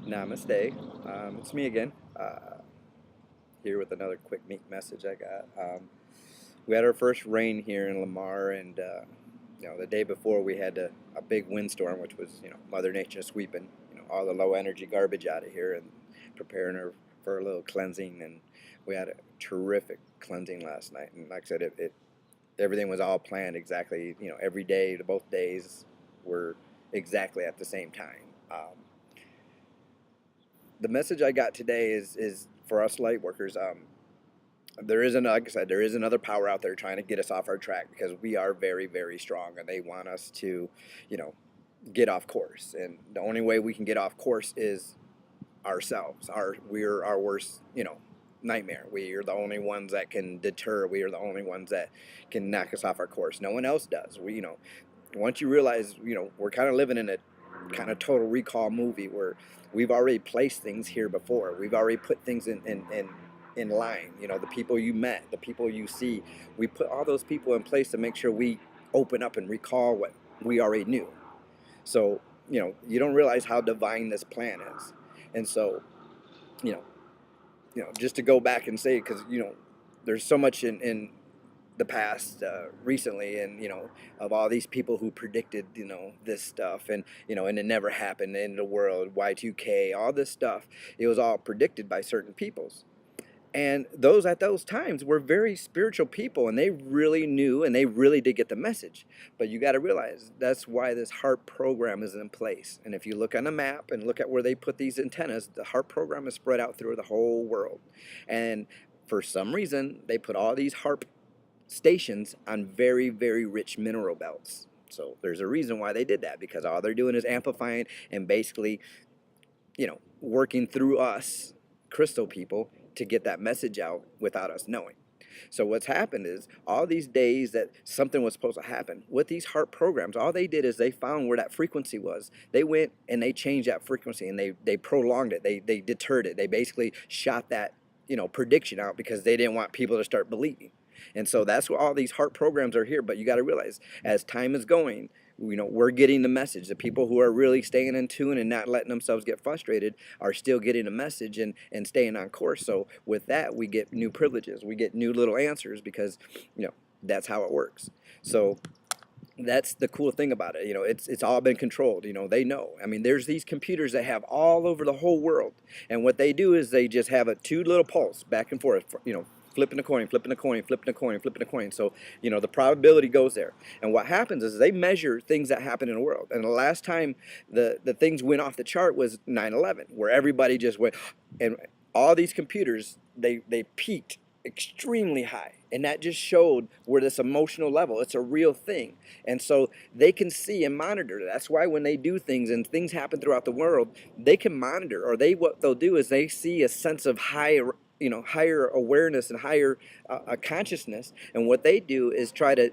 Namaste. It's me again, here with another quick neat message I got. We had our first rain here in Lamar, and the day before we had a big windstorm, which was Mother Nature sweeping all the low energy garbage out of here and preparing her for a little cleansing. And we had a terrific cleansing last night. And like I said, it everything was all planned exactly. Every day, both days were exactly at the same time. The message I got today is for us light workers. There is like I said, there is another power out there trying to get us off our track because we are very, very strong, and they want us to, you know, get off course. And the only way we can get off course is ourselves. We're our worst, nightmare. We are the only ones that can deter. We are the only ones that can knock us off our course. No one else does. Once you realize, we're kind of living in a kind of total recall movie where we've already placed things here before. We've already put things in line. The people you met, the people you see, we put all those people in place to make sure we open up and recall what we already knew. So, you don't realize how divine this plan is. And so, you know, just to go back and say, because, there's so much in the past recently, and of all these people who predicted this stuff, and it never happened in the world, Y2K, all this stuff, it was all predicted by certain peoples. And those at those times were very spiritual people, and they really knew, and they really did get the message. But you got to realize that's why this HARP program is in place. And if you look on a map and look at where they put these antennas, the HARP program is spread out through the whole world. And for some reason, they put all these HARP stations on very, very rich mineral belts. So there's a reason why they did that, because all they're doing is amplifying and basically, working through us crystal people to get that message out without us knowing. So what's happened is all these days that something was supposed to happen with these HARP programs, all they did is they found where that frequency was. They went and they changed that frequency, and they prolonged it. They deterred it. They basically shot that prediction out because they didn't want people to start believing. And so that's why all these HARP programs are here. But you got to realize, as time is going, we're getting the message. The people who are really staying in tune and not letting themselves get frustrated are still getting the message and staying on course. So with that, we get new privileges. We get new little answers because, that's how it works. So that's the cool thing about it. It's all been controlled. They know. I mean, there's these computers that have all over the whole world. And what they do is they just have a two little pulse back and forth, flipping a coin, flipping a coin, flipping a coin, flipping a coin. So, the probability goes there. And what happens is they measure things that happen in the world. And the last time the things went off the chart was 9/11, where everybody just went, and all these computers, they peaked extremely high. And that just showed where this emotional level, it's a real thing. And so they can see and monitor. That's why when they do things and things happen throughout the world, they can monitor, or what they'll do is they see a sense of higher awareness and higher consciousness. And what they do is try to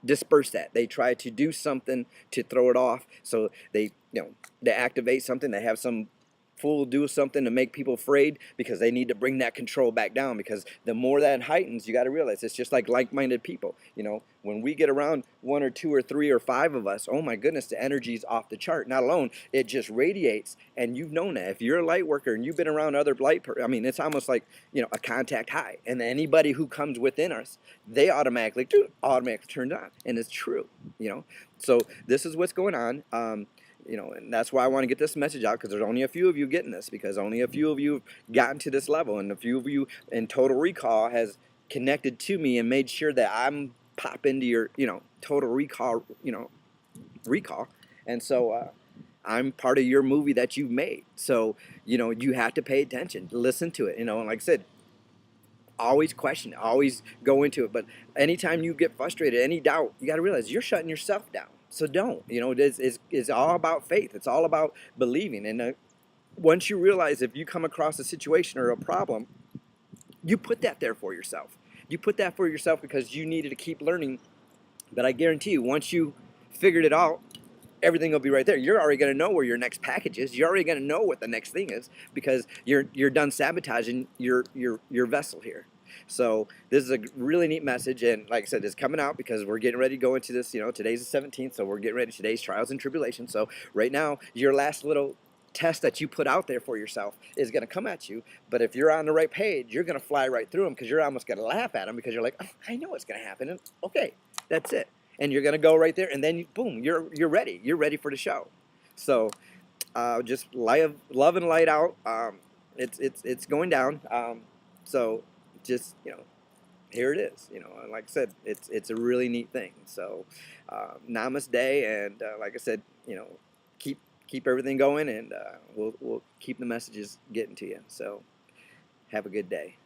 disperse that. They try to do something to throw it off. So they activate something. They have some fool do something to make people afraid because they need to bring that control back down, because the more that heightens, you got to realize it's just like-minded people. When we get around one or two or three or five of us, oh my goodness, the energy's off the chart. Not alone, it just radiates. And you've known that if you're a light worker and you've been around other it's almost like a contact high. And anybody who comes within us, they automatically turned on. And it's true. So this is what's going on. And that's why I want to get this message out, because there's only a few of you getting this, because only a few of you have gotten to this level, and a few of you in Total Recall has connected to me and made sure that I'm pop into your, Total Recall, recall. And so I'm part of your movie that you've made. So, you have to pay attention, listen to it, and like I said, always question it, always go into it. But anytime you get frustrated, any doubt, you got to realize you're shutting yourself down. So don't, it's all about faith. It's all about believing. And once you realize, if you come across a situation or a problem, you put that there for yourself. You put that for yourself because you needed to keep learning. But I guarantee you, once you figured it out, everything will be right there. You're already going to know where your next package is. You're already going to know what the next thing is, because you're done sabotaging your vessel here. So this is a really neat message, and like I said, it's coming out because we're getting ready to go into this. Today's the 17th, so we're getting ready. Today's trials and tribulations. So right now, your last little test that you put out there for yourself is going to come at you. But if you're on the right page, you're going to fly right through them because you're almost going to laugh at them because you're like, oh, I know what's going to happen. And okay, that's it. And you're going to go right there, and then boom, you're ready. You're ready for the show. So just love and light out. It's going down. So just here it is. And like I said, it's a really neat thing. So namaste, and like I said, keep everything going, and we'll keep the messages getting to you. So have a good day.